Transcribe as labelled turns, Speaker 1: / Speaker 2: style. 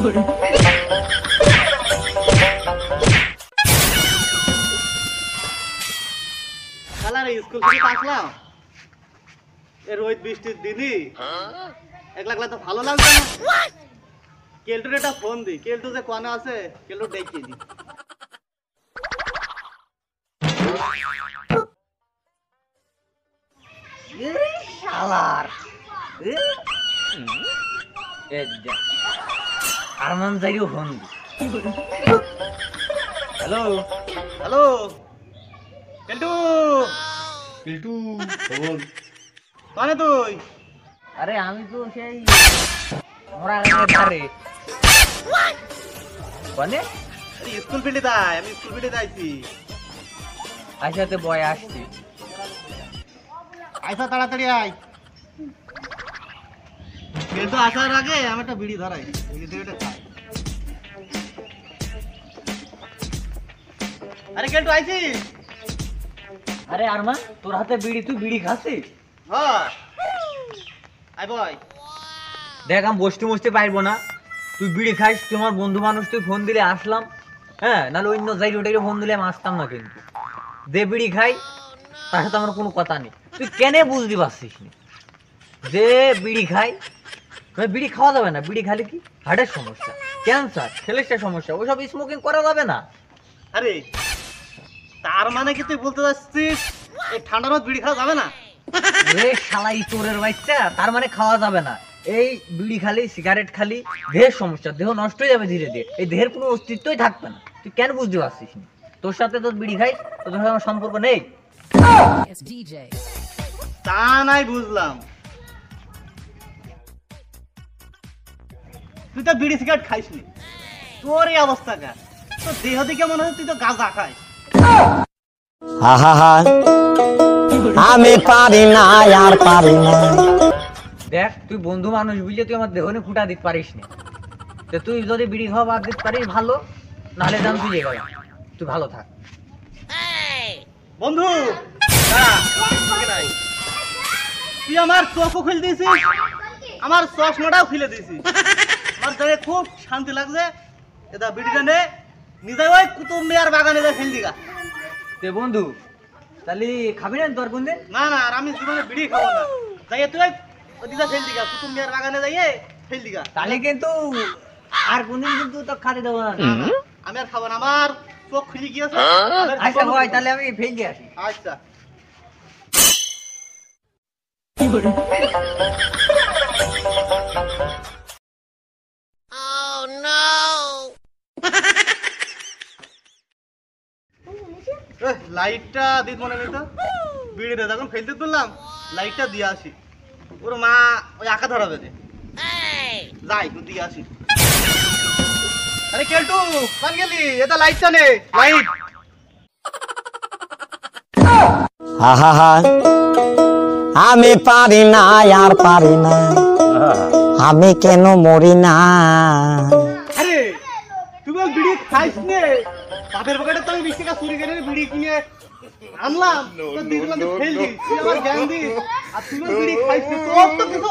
Speaker 1: School থেকে আসলাম এই রোদ বৃষ্টির দিনই একলা একলা তো ভালো লাগবে না। কেলটুর একটা ফোন দি, কেলটু যে কোনে আছে কেলটু ডেকে দি।
Speaker 2: শালার আরমান যাইও ফোন দি।
Speaker 1: Hello hello Keltu Keltu phone কোনে তুই?
Speaker 2: আরে আমি তো সেই মোরা ধারে কোনে
Speaker 1: স্কুল ফিল্ডে যাই, আমি স্কুল ফিল্ডে যাইছি।
Speaker 2: আইসাতে বয় আসছি,
Speaker 1: আইসা তাড়াতাড়ি আয়। কেলটু আসার আগে আমি একটা বিড়ি ধরাই, বিড়ি থেকে খাই। আরে কেলটু আইছিস?
Speaker 2: আরে আরমান তোর হাতে বিড়ি, তুই বিড়ি খাচ্ছিস?
Speaker 1: হ্যাঁ আই বয়।
Speaker 2: দেখ আমি বসতে বসতে পারবো না, তুই বিড়ি খাইস, তোমার বন্ধু মানুষ, তুই ফোন দিলে আসলাম। হ্যাঁ, নাহলে অন্য যাই ওটাকে ফোন দিলে আমি আসতাম না। কিন্তু দে বিড়ি খাই, তার সাথে আমার কোনো কথা নেই। তুই কেন বুঝতে পারছিস না যে বিড়ি খাই? বিড়ি খাওয়া যাবে না, বিড়ি খালে কি হার্টের সমস্যা, ক্যান্সার, সেলেস্টের সমস্যা, ওইসব স্মোকিং করা যাবে না।
Speaker 1: আরে তার মানে কি তুই বলতে চাচ্ছিস এই ঠান্ডার মধ্যে বিড়ি খাওয়া যাবে না?
Speaker 2: রে শালাই চোরের বাচ্চা, তার মানে খাওয়া যাবে না। এই বিড়ি খালি, সিগারেট খালি দেহের সমস্যা, দেহ নষ্ট হয়ে যাবে ধীরে ধীরে, এই দেহের কোনো অস্তিত্বই থাকবে না। তুই কেন বুঝতে পারছিস না? তোর সাথে তোর বিড়ি খাই, তোর সাথে আমার সম্পর্ক নেই।
Speaker 1: তা নাই বুঝলাম, তুই তো বিড়ি সিগারেট খাইস নি, তোর এই অবস্থা কেন? তোর দেহ দেখে মনে হচ্ছে তুই তো গাঁজা খাইস।
Speaker 3: আমি পারি না, আর পারি না।
Speaker 2: দেখ তুই বন্ধু মানুষ বুঝলে তুই আমার দেহ নিয়ে ফুটা দিতে পারিস না। তো তুই যদি বিড়ি খাওয়া বাদ দিতে পারিস ভালো, নাহলে জান তুই তুই ভালো থাক।
Speaker 1: বন্ধু তুই আমার চোখও খুলে দিয়েছিস, আমার চশমাটাও খুলে দিয়েছিস। আমার জানে খুব শান্তি লাগছে। এটা বিড়িটা নে, নিজে ওই কুতুব মিয়ার বাগানে যা ফেল দিগা।
Speaker 2: তে বন্ধু তাহলে খাবি না তোর কোনদিন?
Speaker 1: না না, আর আমি জীবনে বিড়ি খাবো না। যাই তুই ওই দিদা ফেল দিগা, কুতুব মিয়ার বাগানে যাইয়ে ফেল দিগা।
Speaker 2: তাহলে কিন্তু আর কোনদিন কিন্তু তো খাতে দেবো না।
Speaker 1: আমি আর খাবো না, আমার চোখ খুলে গিয়েছে।
Speaker 2: আচ্ছা ভাই, তাহলে আমি ফেল দিয়ে আসি।
Speaker 1: আচ্ছা লাইটটা দিত মনে নেই তো, বিড়িটা যখন ফেলতে তুললাম লাইটটা দিয়ে আসি। ওর মা ওই আঁকা ধরাবে যে, যাই তুই দিয়ে আসি। আরে কেলটু কান গেলি, এটা লাইটটা নে, লাইট।
Speaker 3: আমি পারি না, আর পারি না, আমি কেন মরি না।
Speaker 1: আরে তুই বল বিড়ি খাইস নে, বাপের পকেটে তো আমি 20 টাকা চুরি করে বিড়ি কিনে আনলাম, তো দিলাম তো ফেল দিস, তুই আমার জ্ঞান দিস, আর তুই বল বিড়ি খাইস নে, তোর তো কিছু